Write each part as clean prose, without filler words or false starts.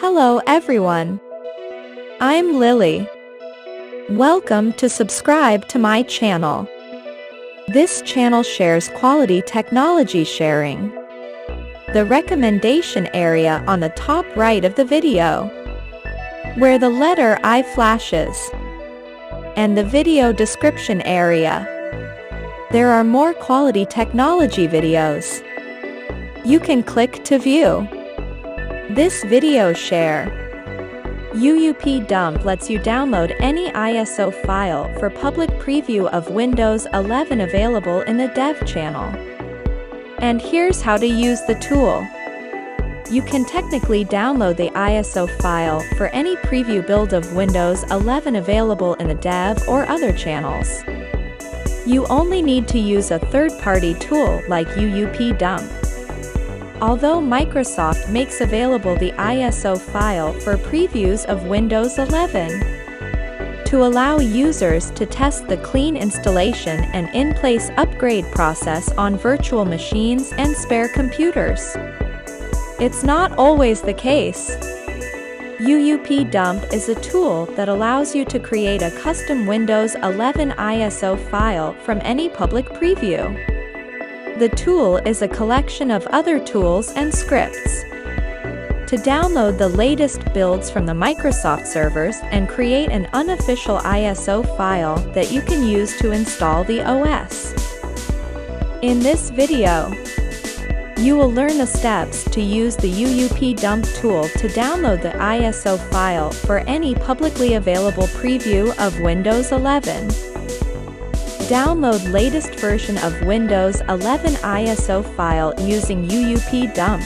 Hello everyone. I'm Lily. Welcome to subscribe to my channel. This channel shares quality technology sharing. The recommendation area on the top right of the video, where the letter I flashes, and the video description area. There are more quality technology videos. You can click to view. This video share. UUP Dump lets you download any ISO file for public preview of Windows 11 available in the Dev channel. And here's how to use the tool. You can technically download the ISO file for any preview build of Windows 11 available in the Dev or other channels. You only need to use a third-party tool like UUP Dump. Although Microsoft makes available the ISO file for previews of Windows 11 to allow users to test the clean installation and in-place upgrade process on virtual machines and spare computers. It's not always the case. UUP Dump is a tool that allows you to create a custom Windows 11 ISO file from any public preview. The tool is a collection of other tools and scripts to download the latest builds from the Microsoft servers and create an unofficial ISO file that you can use to install the OS. In this video, you will learn the steps to use the UUP Dump tool to download the ISO file for any publicly available preview of Windows 11. Download latest version of Windows 11 ISO file using UUP Dump.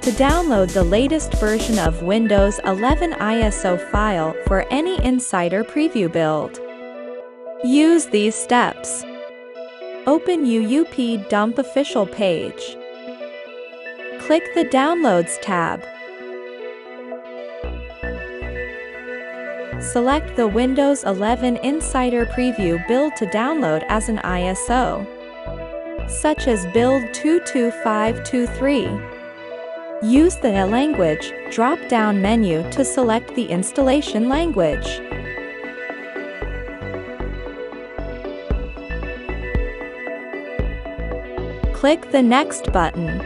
To download the latest version of Windows 11 ISO file for any Insider preview build, use these steps. Open UUP Dump official page. Click the Downloads tab. Select the Windows 11 Insider Preview build to download as an ISO, such as Build 22523. Use the Language drop-down menu to select the installation language. Click the Next button.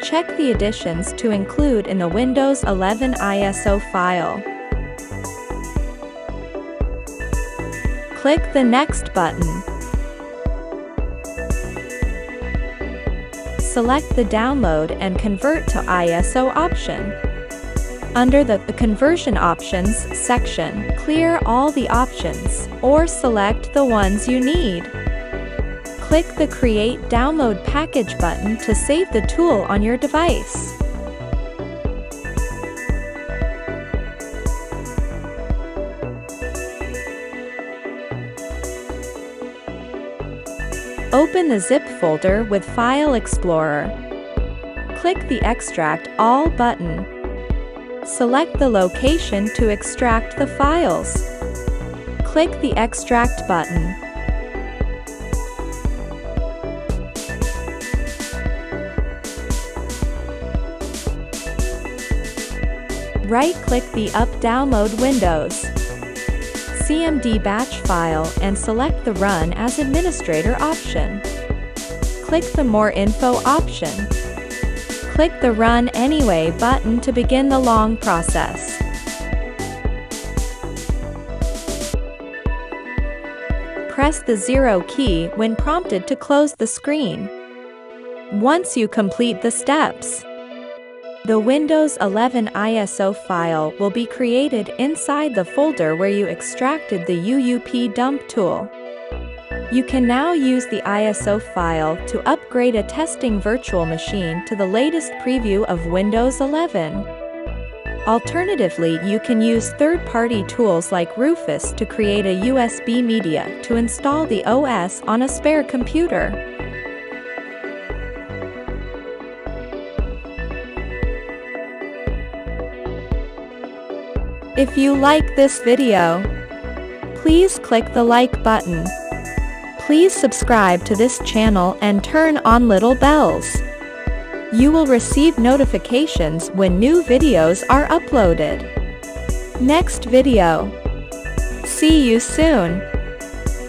Check the additions to include in the Windows 11 ISO file. Click the Next button. Select the Download and Convert to ISO option. Under the Conversion Options section, clear all the options, or select the ones you need. Click the Create Download Package button to save the tool on your device. Open the zip folder with File Explorer. Click the Extract All button. Select the location to extract the files. Click the Extract button. Right-click the Up Download Windows CMD batch file and select the Run as Administrator option. Click the More Info option. Click the Run Anyway button to begin the long process. Press the 0 key when prompted to close the screen. Once you complete the steps, the Windows 11 ISO file will be created inside the folder where you extracted the UUP Dump tool. You can now use the ISO file to upgrade a testing virtual machine to the latest preview of Windows 11. Alternatively, you can use third-party tools like Rufus to create a USB media to install the OS on a spare computer. If you like this video, please click the like button. Please subscribe to this channel and turn on little bells. You will receive notifications when new videos are uploaded. Next video. See you soon.